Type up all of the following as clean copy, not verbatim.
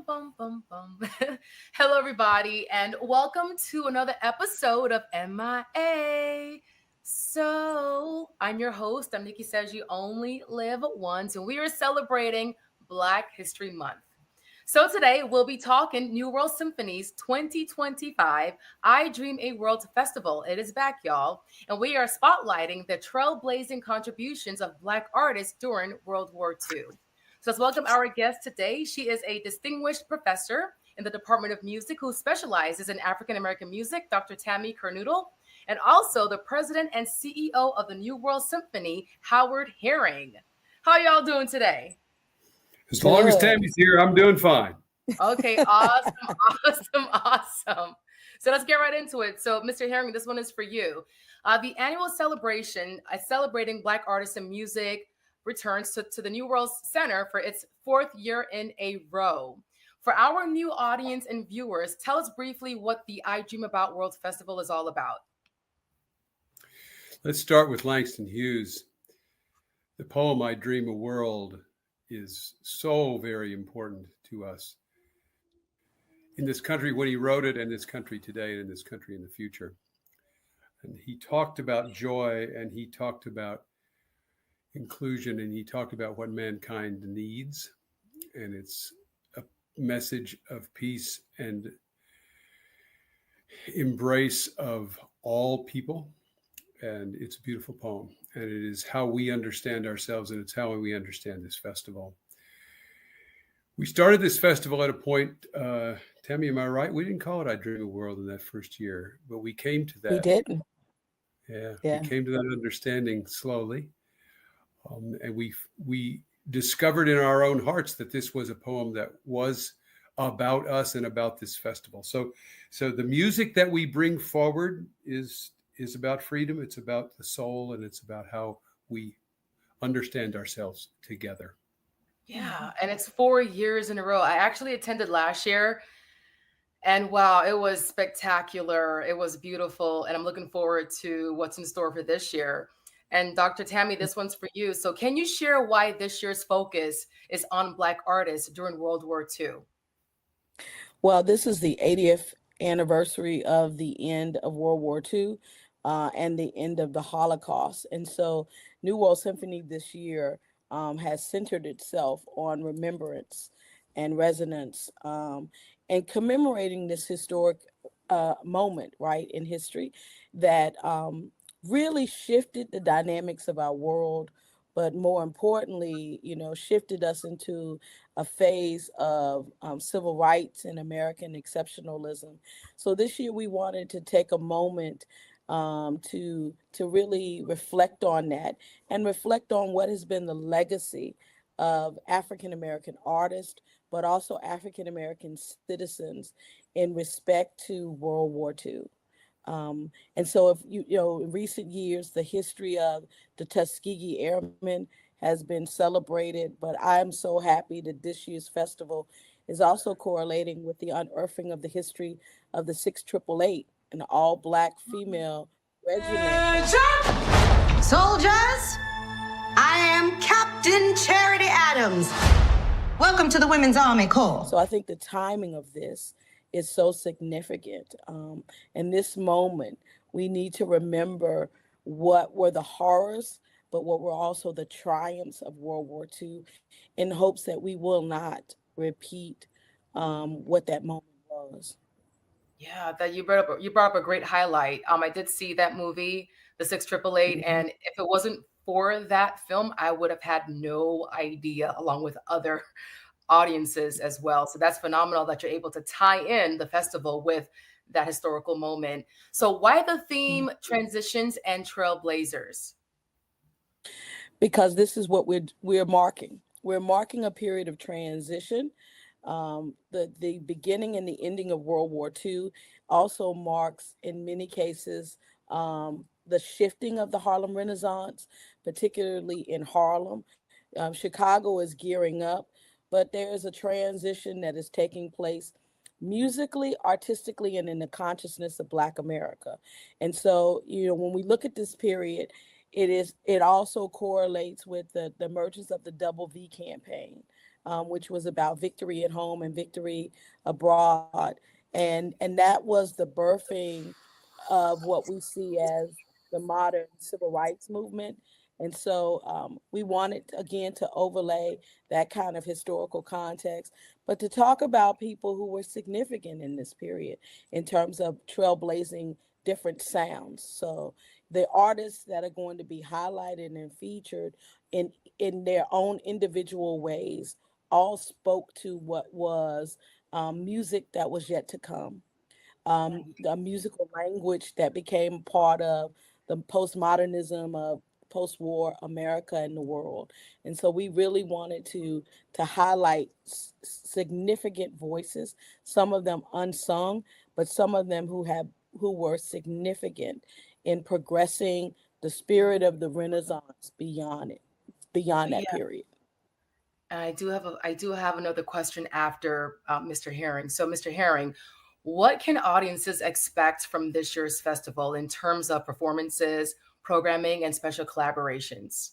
Bum, bum, bum, bum. Hello, everybody, and welcome to another episode of MIA. I'm your host. I'm Nikki Says You Only Live Once, and we are celebrating Black History Month. So today we'll be talking New World Symphony's 2025 I Dream a World Festival. It is back, y'all, and we are spotlighting the trailblazing contributions of Black artists during World War II. So let's welcome our guest today. She is a distinguished professor in the Department of Music who specializes in African American music, Dr. Tammy Kernodle, and also the president and CEO of the New World Symphony, Howard Herring. How y'all doing today? As long as Tammy's here, I'm doing fine. Okay, awesome, awesome. So let's get right into it. So, Mr. Herring, this one is for you. The annual celebration, celebrating Black artists and music, returns to the New World Center for its fourth year in a row. For our new audience and viewers, tell us briefly what the I Dream About World Festival is all about. Let's start with Langston Hughes. The poem I Dream a World is so very important to us in this country when he wrote it, and this country today, and in this country in the future. And he talked about joy, and he talked about inclusion, and he talked about what mankind needs. And it's a message of peace and embrace of all people. And it's a beautiful poem. And it is how we understand ourselves, and it's how we understand this festival. We started this festival at a point, Tammy, am I right? We didn't call it I Dream a World in that first year, but we came to that. We didn't. Yeah. We came to that understanding slowly. And we discovered in our own hearts that this was a poem that was about us and about this festival. So the music that we bring forward is about freedom. It's about the soul, and it's about how we understand ourselves together. Yeah, and it's 4 years in a row. I actually attended last year, and wow, it was spectacular. It was beautiful, and I'm looking forward to what's in store for this year. And Dr. Tammy, this one's for you. So can you share why this year's focus is on Black artists during World War II? Well, this is the 80th anniversary of the end of World War II and the end of the Holocaust. And so New World Symphony this year has centered itself on remembrance and resonance and commemorating this historic moment, right, in history that really shifted the dynamics of our world, but more importantly, shifted us into a phase of civil rights and American exceptionalism. So this year we wanted to take a moment to really reflect on that and reflect on what has been the legacy of African American artists, but also African American citizens in respect to World War II. And so if in recent years, the history of the Tuskegee Airmen has been celebrated, but I'm so happy that this year's festival is also correlating with the unearthing of the history of the 6888, an all-Black female regiment. Soldiers, I am Captain Charity Adams. Welcome to the Women's Army Corps. So I think the timing of this is so significant. In this moment, we need to remember what were the horrors, but what were also the triumphs of World War II, in hopes that we will not repeat what that moment was. Yeah, that you brought up a great highlight. I did see that movie, The 6888, and if it wasn't for that film, I would have had no idea, along with other audiences as well. So that's phenomenal that you're able to tie in the festival with that historical moment. So why the theme transitions and trailblazers? Because this is what we're marking. We're marking a period of transition. The beginning and the ending of World War II also marks, in many cases, the shifting of the Harlem Renaissance, particularly in Harlem. Chicago is gearing up, but there is a transition that is taking place musically, artistically, and in the consciousness of Black America. And so, when we look at this period, it also correlates with the emergence of the Double V campaign. which was about victory at home and victory abroad. And that was the birthing of what we see as the modern civil rights movement. And so we wanted, again, to overlay that kind of historical context, but to talk about people who were significant in this period in terms of trailblazing different sounds. So the artists that are going to be highlighted and featured in their own individual ways all spoke to what was music that was yet to come, the musical language that became part of the postmodernism of post-war America and the world. And so we really wanted to highlight significant voices, some of them unsung, but some of them who were significant in progressing the spirit of the Renaissance beyond that period. And I do have another question after Mr. Herring. So, Mr. Herring, what can audiences expect from this year's festival in terms of performances, programming, and special collaborations?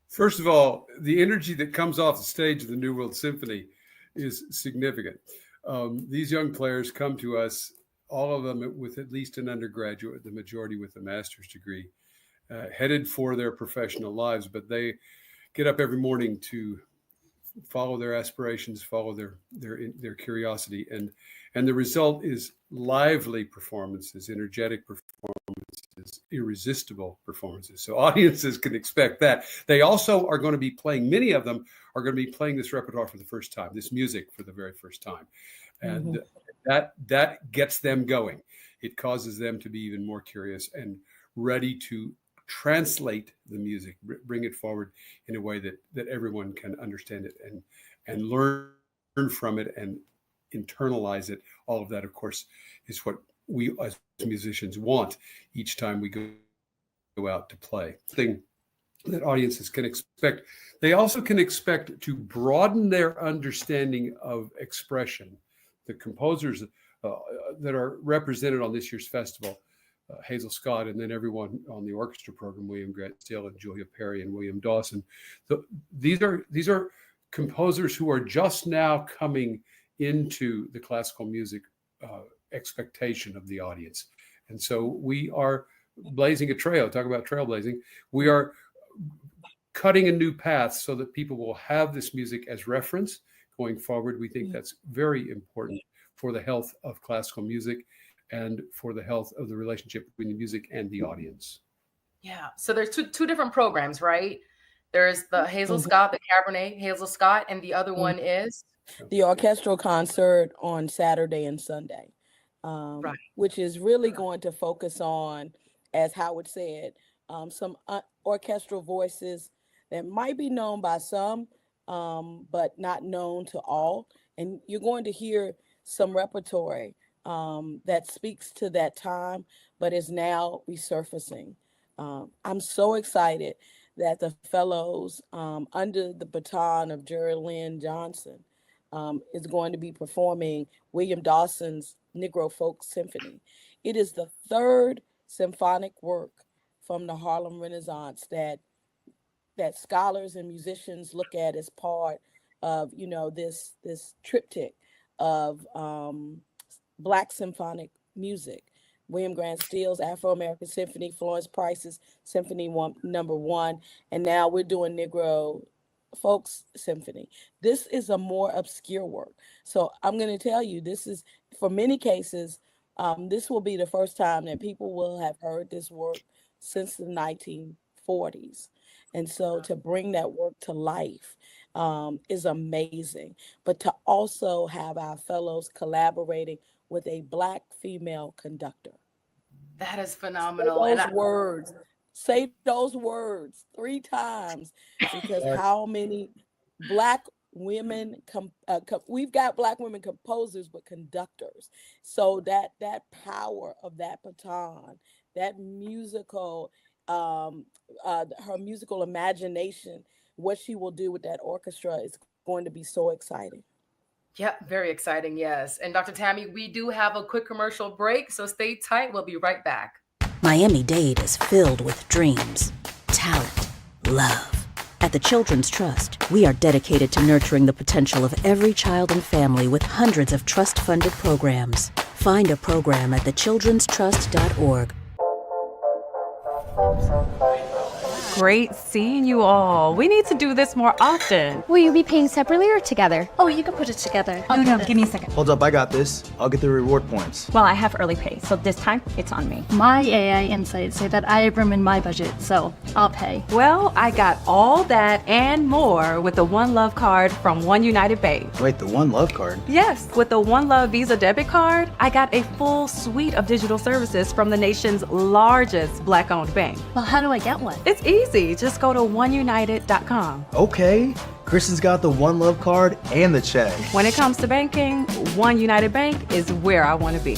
First of all, the energy that comes off the stage of the New World Symphony is significant. These young players come to us, all of them with at least an undergraduate, the majority with a master's degree, headed for their professional lives, but they get up every morning to follow their aspirations, follow their curiosity, and the result is lively performances, energetic performances, irresistible performances. So audiences can expect that. They also are going to be playing, many of them are going to be playing this repertoire for the first time, this music for the very first time. And that gets them going. It causes them to be even more curious and ready to translate the music, bring it forward in a way that everyone can understand it and learn from it and internalize it. All of that, of course, is what we as musicians want each time we go out to play. Thing that audiences can expect. They also can expect to broaden their understanding of expression. The composers that are represented on this year's festival, Hazel Scott, and then everyone on the orchestra program, William Grant Still and Julia Perry and William Dawson. These are composers who are just now coming into the classical music expectation of the audience. And so we are blazing a trail, talk about trailblazing. We are cutting a new path so that people will have this music as reference going forward. We think that's very important for the health of classical music and for the health of the relationship between the music and the audience. Yeah. So there's two different programs, right? There's the Hazel Scott, the Cabernet Hazel Scott, and the other one is the orchestral concert on Saturday and Sunday, which is really going to focus on, as Howard said, some orchestral voices that might be known by some, but not known to all. And you're going to hear some repertory that speaks to that time, but is now resurfacing. I'm so excited that the fellows under the baton of Geraldine Johnson is going to be performing William Dawson's Negro Folk Symphony. It is the third symphonic work from the Harlem Renaissance that scholars and musicians look at as part of, this triptych of Black symphonic music. William Grant Still's Afro-American Symphony, Florence Price's Symphony Number 1, and now we're doing Negro Folks Symphony. This is a more obscure work. So I'm going to tell you, this is, for many cases, this will be the first time that people will have heard this work since the 1940s. And so to bring that work to life is amazing. But to also have our fellows collaborating with a Black female conductor. That is phenomenal. Say those words 3 times, because how many Black women, we've got Black women composers, but conductors. So that power of that baton, that musical, her musical imagination, what she will do with that orchestra is going to be so exciting. Yeah, very exciting, yes. And Dr. Tammy, we do have a quick commercial break, so stay tight. We'll be right back. Miami-Dade is filled with dreams, talent, love. At the Children's Trust, we are dedicated to nurturing the potential of every child and family with hundreds of trust-funded programs. Find a program at thechildrenstrust.org. Great seeing you all. We need to do this more often. Will you be paying separately or together? Oh, you can put it together. No, give me a second. Hold up, I got this. I'll get the reward points. Well, I have early pay, so this time it's on me. My AI insights say that I have room in my budget, so I'll pay. Well, I got all that and more with the One Love card from One United Bank. Wait, the One Love card? Yes, with the One Love Visa debit card, I got a full suite of digital services from the nation's largest Black-owned bank. Well, how do I get one? It's easy. Just go to oneunited.com. Okay. Kristen's got the One Love card and the check. When it comes to banking, One United Bank is where I want to be.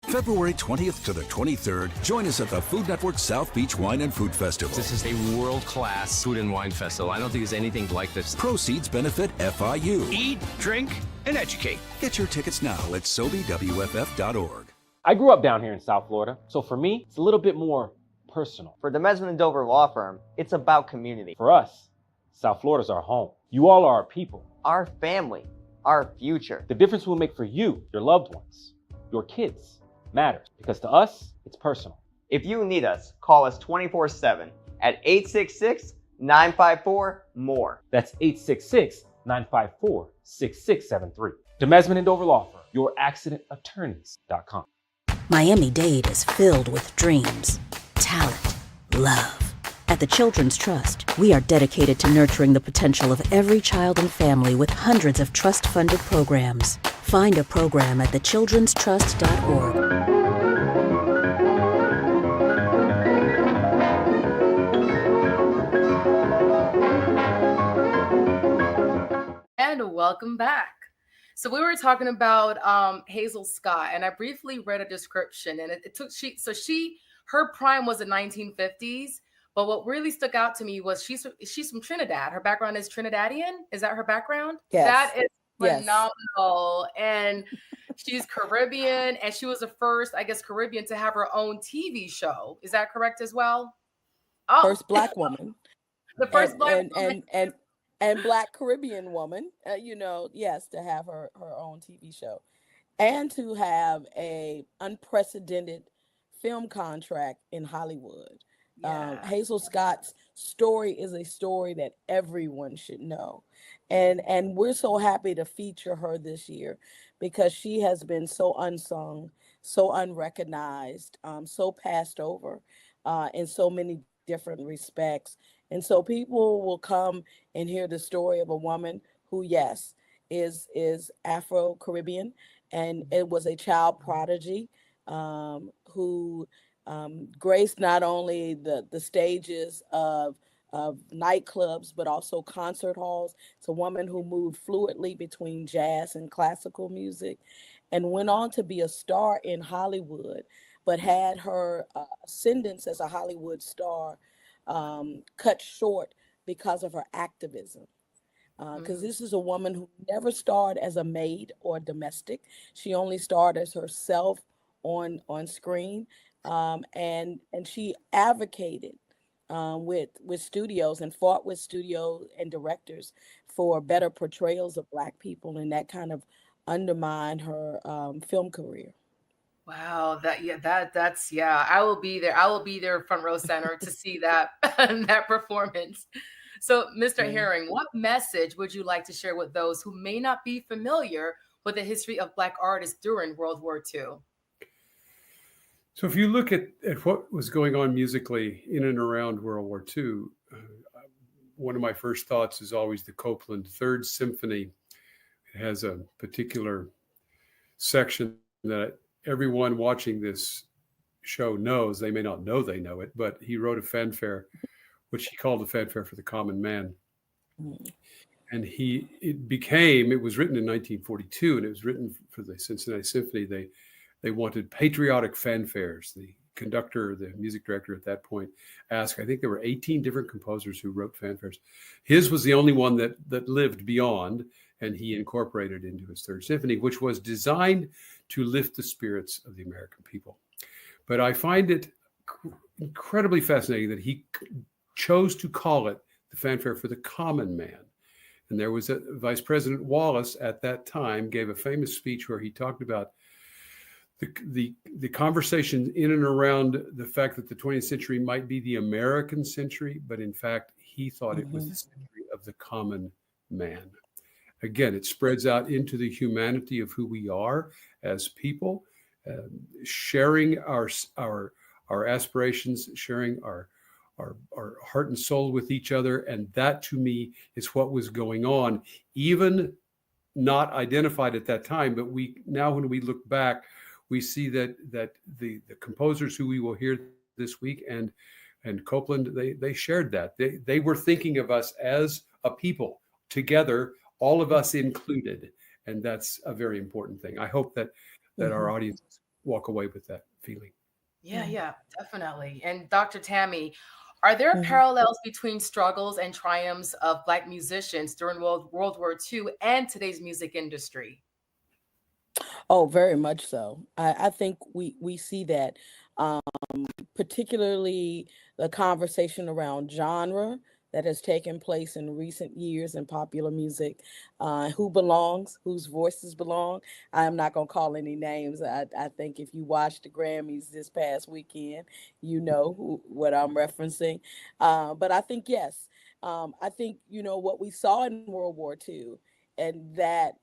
February 20th to the 23rd, join us at the Food Network South Beach Wine and Food Festival. This is a world-class food and wine festival. I don't think there's anything like this. Proceeds benefit FIU. Eat, drink, and educate. Get your tickets now at SoBWFF.org. I grew up down here in South Florida, so for me, it's a little bit more personal. For the Mesman & Dover Law Firm, it's about community. For us, South Florida's our home. You all are our people. Our family. Our future. The difference we'll make for you, your loved ones, your kids, matters, because to us, it's personal. If you need us, call us 24/7 at 866-954-MORE. That's 866-954-6673. The Mesman & Dover Law Firm, youraccidentattorneys.com. Miami-Dade is filled with dreams, talent, love. At the Children's Trust, we are dedicated to nurturing the potential of every child and family with hundreds of trust-funded programs. Find a program at thechildrenstrust.org. And welcome back. So we were talking about Hazel Scott, and I briefly read a description, and it took her prime was the 1950s. But what really stuck out to me was she's from Trinidad. Her background is Trinidadian. Is that her background? Yes. That is phenomenal. Yes. And she's Caribbean, and she was the first, I guess, Caribbean to have her own TV show. Is that correct as well? Oh. First Black woman. The first Black woman. And Black Caribbean woman, yes, to have her own TV show and to have a unprecedented film contract in Hollywood. Yeah. Hazel Scott's story is a story that everyone should know. And we're so happy to feature her this year because she has been so unsung, so unrecognized, so passed over in so many different respects. And so people will come and hear the story of a woman who, yes, is Afro-Caribbean, and it was a child prodigy who graced not only the stages of nightclubs, but also concert halls. It's a woman who moved fluidly between jazz and classical music and went on to be a star in Hollywood, but had her ascendance as a Hollywood star cut short because of her activism. Because this is a woman who never starred as a maid or domestic. She only starred as herself on screen. And she advocated with studios and fought with studios and directors for better portrayals of Black people, and that kind of undermined her film career. Wow, that's I will be there. I will be there front row center to see that that performance. So, Mr. Herring, what message would you like to share with those who may not be familiar with the history of Black artists during World War II? So if you look at what was going on musically in and around World War II, one of my first thoughts is always the Copland Third Symphony. It has a particular section that everyone watching this show knows. They may not know they know it, but he wrote a fanfare, which he called a fanfare for the common man. And it was written in 1942, and it was written for the Cincinnati Symphony. They wanted patriotic fanfares. The conductor, the music director at that point asked, I think there were 18 different composers who wrote fanfares. His was the only one that lived beyond, and he incorporated into his Third Symphony, which was designed to lift the spirits of the American people. But I find it incredibly fascinating that he chose to call it the Fanfare for the Common Man. And there was a Vice President Wallace at that time gave a famous speech where he talked about the conversation in and around the fact that the 20th century might be the American century, but in fact, he thought it was the century of the common man. Again, it spreads out into the humanity of who we are as people, sharing our aspirations, sharing our heart and soul with each other. And that, to me, is what was going on, even not identified at that time. But now, when we look back, we see that the composers who we will hear this week and Copland, they shared that. They were thinking of us as a people together, all of us included. And that's a very important thing. I hope that our audience walk away with that feeling. Yeah, definitely. And Dr. Tammy, are there parallels between struggles and triumphs of Black musicians during World War II and today's music industry? Oh, very much so. I think we see that, particularly the conversation around genre that has taken place in recent years in popular music. Who belongs, whose voices belong. I'm not going to call any names. I think if you watched the Grammys this past weekend, you know what I'm referencing. But I think, yes, I think, what we saw in World War II, and that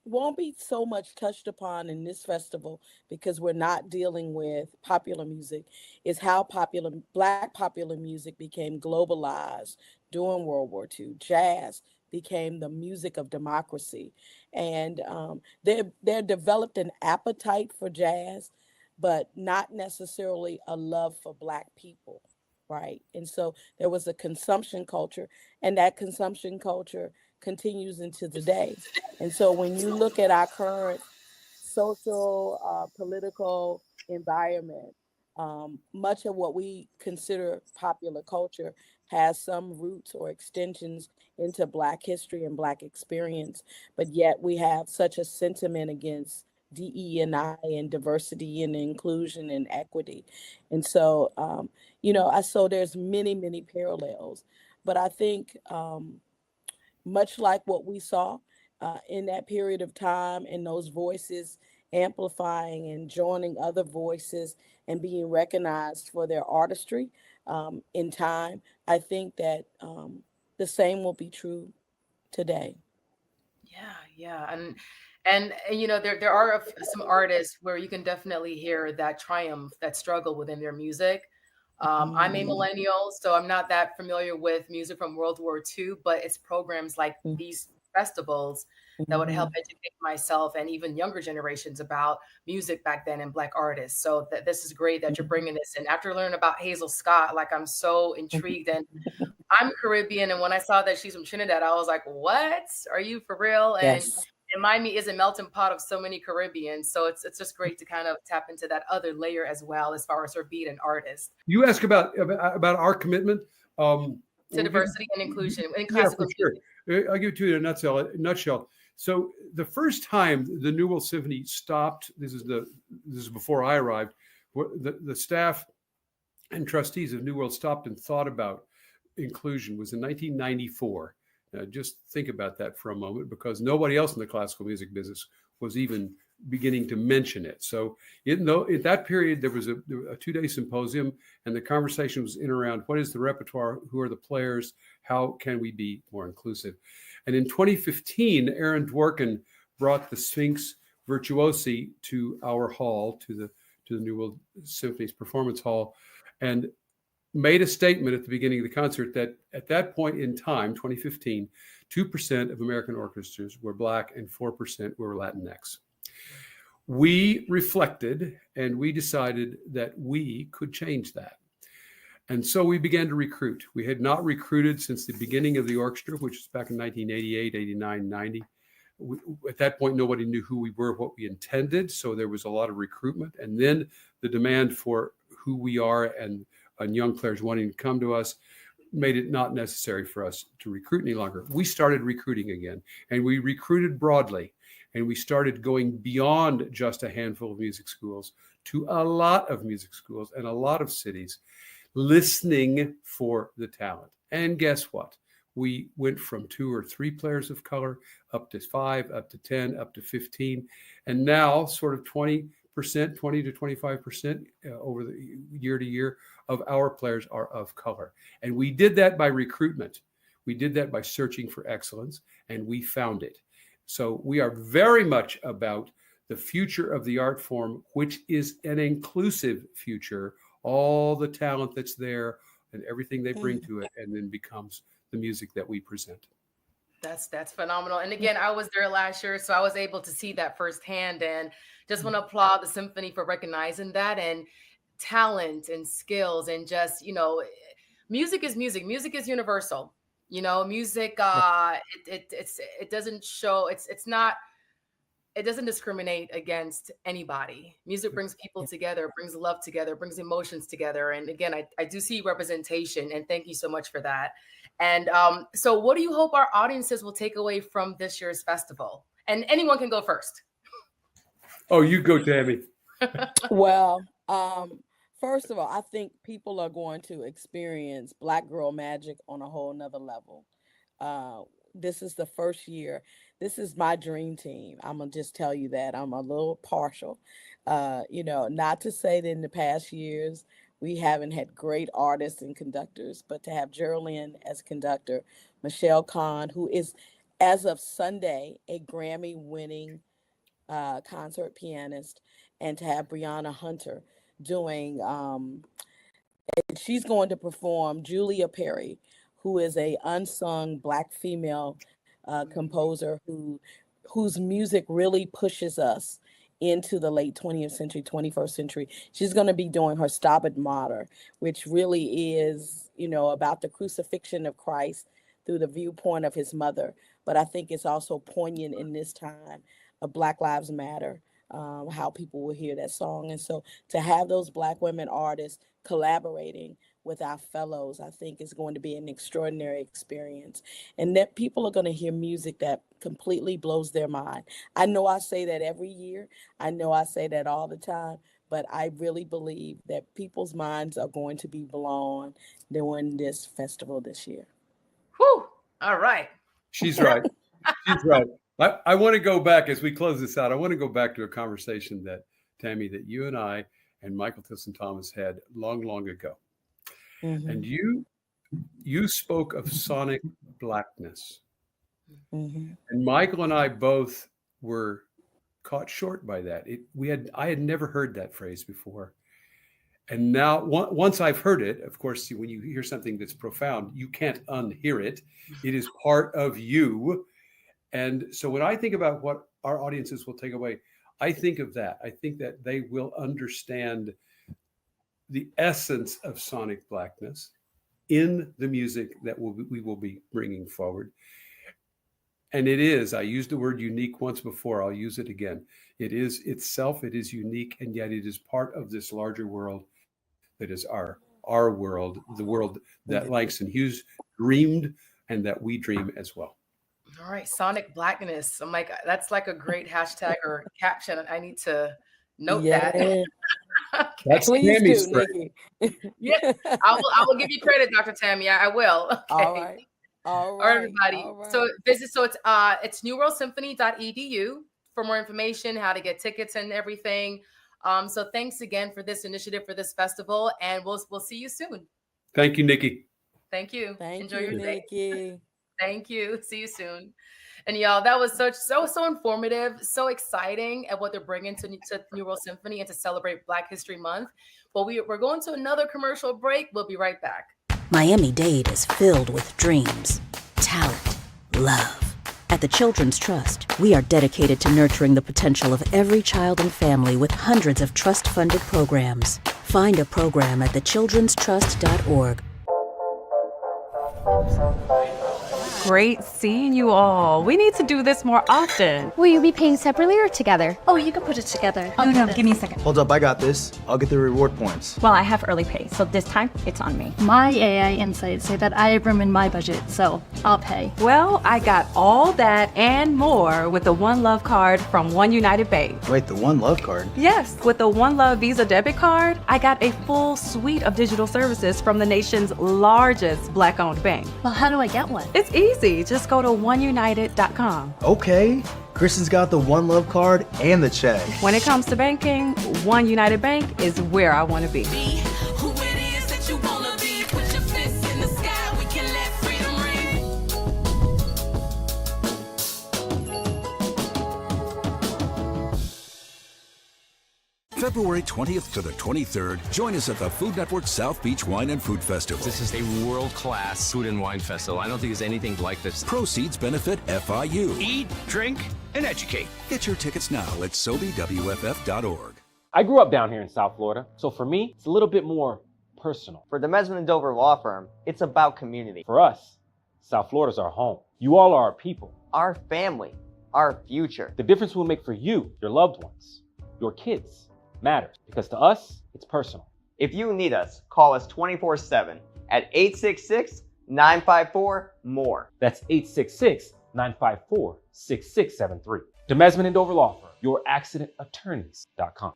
won't be so much touched upon in this festival because we're not dealing with popular music, is how Black popular music became globalized during World War II. Jazz became the music of democracy. And there developed an appetite for jazz, but not necessarily a love for Black people, right? And so there was a consumption culture, and that consumption culture continues into today. And so when you look at our current social, political environment, much of what we consider popular culture has some roots or extensions into Black history and Black experience, but yet we have such a sentiment against DE&I and diversity and inclusion and equity. And so, so there's many parallels, but I think, much like what we saw in that period of time, and those voices amplifying and joining other voices and being recognized for their artistry in time, I think that the same will be true today. Yeah. And there are some artists where you can definitely hear that triumph, that struggle within their music. I'm a millennial, so I'm not that familiar with music from World War II, but it's programs like these festivals that would help educate myself and even younger generations about music back then and Black artists. So this is great that you're bringing this in. After learning about Hazel Scott, like, I'm so intrigued, and I'm Caribbean, and when I saw that she's from Trinidad, I was like, what? Are you for real? And Yes. Miami is a melting pot of so many Caribbeans. So it's just great to kind of tap into that other layer as well, as far as her being an artist. You ask about our commitment to diversity and inclusion in classical music. Sure. I'll give it to you in a nutshell. So the first time the New World Symphony stopped, this is before I arrived, the staff and trustees of New World stopped and thought about inclusion was in 1994. Just think about that for a moment, because nobody else in the classical music business was even beginning to mention it. So at that period, there was a 2-day symposium, and the conversation was in around what is the repertoire, who are the players, how can we be more inclusive. And in 2015, Aaron Dworkin brought the Sphinx Virtuosi to our hall, to the New World Symphony's performance hall, and made a statement at the beginning of the concert that at that point in time, 2015, 2% of American orchestras were Black and 4% were Latinx. We reflected and we decided that we could change that. And so we began to recruit. We had not recruited since the beginning of the orchestra, which was back in 1988, 89, 90. At that point, nobody knew who we were, what we intended. So there was a lot of recruitment. And then the demand for who we are and young players wanting to come to us made it not necessary for us to recruit any longer. We started recruiting again, and we recruited broadly, and we started going beyond just a handful of music schools to a lot of music schools and a lot of cities, listening for the talent. And guess what? We went from 2 or 3 players of color up to 5, up to 10, up to 15, and now sort of 20% to 25% over the year to year of our players are of color. And we did that by recruitment. We did that by searching for excellence, and we found it. So we are very much about the future of the art form, which is an inclusive future, all the talent that's there and everything they bring to it, and then becomes the music that we present. That's phenomenal. And again, I was there last year, so I was able to see that firsthand, and just want to applaud the symphony for recognizing that, and talent and skills, and just, music is music. Music is universal. Music, it doesn't show, it doesn't discriminate against anybody. Music brings people together, brings love together, brings emotions together. And again, I do see representation, and thank you so much for that. And so what do you hope our audiences will take away from this year's festival? And anyone can go first. Oh, you go, Tammy. Well, first of all, I think people are going to experience Black Girl Magic on a whole nother level. This is the first year. This is my dream team. I'm going to just tell you that. I'm a little partial. Not to say that in the past years we haven't had great artists and conductors, but to have Geraldine as conductor, Michelle Kahn, who is, as of Sunday, a Grammy-winning concert pianist, and to have Brianna Hunter doing, she's going to perform Julia Perry, who is a unsung Black female composer whose music really pushes us into the late 20th century, 21st century. She's going to be doing her Stabat Mater, which really is, about the crucifixion of Christ through the viewpoint of his mother. But I think it's also poignant in this time of Black Lives Matter, how people will hear that song. And so to have those Black women artists collaborating with our fellows, I think is going to be an extraordinary experience. And that people are going to hear music that completely blows their mind. I know I say that every year. I know I say that all the time. But I really believe that people's minds are going to be blown during this festival this year. Whew. All right. She's right. She's right. I want to go back, as we close this out, I want to go back to a conversation that, Tammy, that you and I and Michael Tilson Thomas had long, long ago. Mm-hmm. And you spoke of sonic blackness. Mm-hmm. And Michael and I both were caught short by that. I had never heard that phrase before. And now, once I've heard it, of course, when you hear something that's profound, you can't unhear it. It is part of you. And so when I think about what our audiences will take away, I think of that. I think that they will understand the essence of sonic blackness in the music that we will be bringing forward. And it is, I used the word unique once before, I'll use it again. It is itself, it is unique, and yet it is part of this larger world that is our world, the world that Langston Hughes dreamed and that we dream as well. All right, sonic blackness. I'm like, that's like a great hashtag or caption. I need to note that. That's Please Tammy's do, Nikki. Yeah, I will give you credit, Dr. Tammy. I will. Okay. All right. All right, everybody. All right. So visit. So it's newworldsymphony.edu for more information, how to get tickets and everything. So thanks again for this initiative, for this festival, and we'll see you soon. Thank you, Nikki. Thank you. Enjoy your day, Nikki. Thank you. See you soon. And y'all, that was so informative, so exciting at what they're bringing to New World Symphony and to celebrate Black History Month. But we're going to another commercial break. We'll be right back. Miami-Dade is filled with dreams, talent, love. At the Children's Trust, we are dedicated to nurturing the potential of every child and family with hundreds of trust-funded programs. Find a program at thechildrenstrust.org. great seeing you all. We need to do this more often. Will you be paying separately or together? Oh, you can put it together. No, give me a second. Hold up, I got this. I'll get the reward points. Well, I have early pay, so this time it's on me. My AI insights say that I have room in my budget, so I'll pay. Well, I got all that and more with the One Love card from One United Bank. Wait, the One Love card? Yes, with the One Love Visa debit card, I got a full suite of digital services from the nation's largest Black-owned bank. Well, how do I get one? It's easy. Just go to oneunited.com. Okay. Kristen's got the One Love card and the check. When it comes to banking, One United Bank is where I want to be. February 20th to the 23rd, join us at the Food Network South Beach Wine and Food Festival. This is a world-class food and wine festival. I don't think there's anything like this. Proceeds benefit FIU. Eat, drink, and educate. Get your tickets now at SoBWFF.org. I grew up down here in South Florida, so for me, it's a little bit more personal. For the Mesman & Dover Law Firm, it's about community. For us, South Florida's our home. You all are our people. Our family. Our future. The difference we'll make for you, your loved ones, your kids, matters, because to us, it's personal. If you need us, call us 24/7 at 866-954-MORE. That's 866-954-6673. Demesman & Dover Law Firm, youraccidentattorneys.com.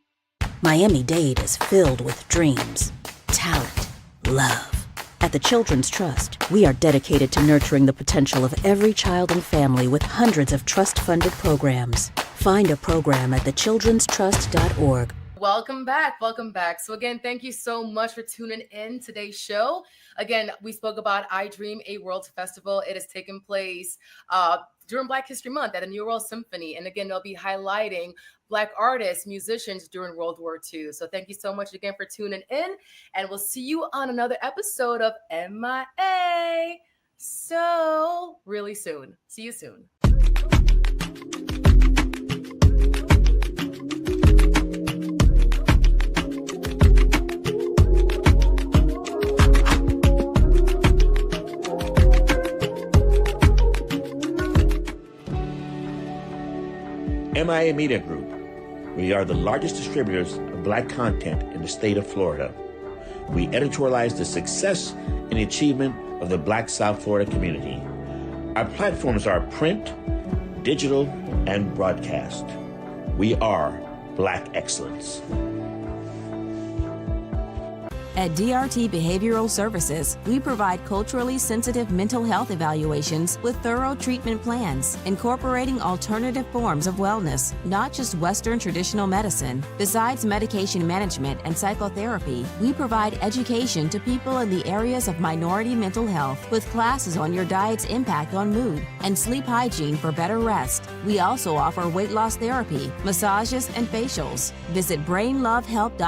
Miami-Dade is filled with dreams, talent, love. At the Children's Trust, we are dedicated to nurturing the potential of every child and family with hundreds of trust-funded programs. Find a program at thechildrenstrust.org. Welcome back. Welcome back. So again, thank you so much for tuning in today's show. Again, we spoke about I Dream a World Festival. It has taken place during Black History Month at the New World Symphony. And again, they'll be highlighting Black artists, musicians during World War II. So thank you so much again for tuning in. And we'll see you on another episode of MIA. So really soon. See you soon. MIA Media Group. We are the largest distributors of Black content in the state of Florida. We editorialize the success and achievement of the Black South Florida community. Our platforms are print, digital, and broadcast. We are Black excellence. At DRT Behavioral Services, we provide culturally sensitive mental health evaluations with thorough treatment plans, incorporating alternative forms of wellness, not just Western traditional medicine. Besides medication management and psychotherapy, we provide education to people in the areas of minority mental health with classes on your diet's impact on mood and sleep hygiene for better rest. We also offer weight loss therapy, massages, and facials. Visit brainlovehelp.com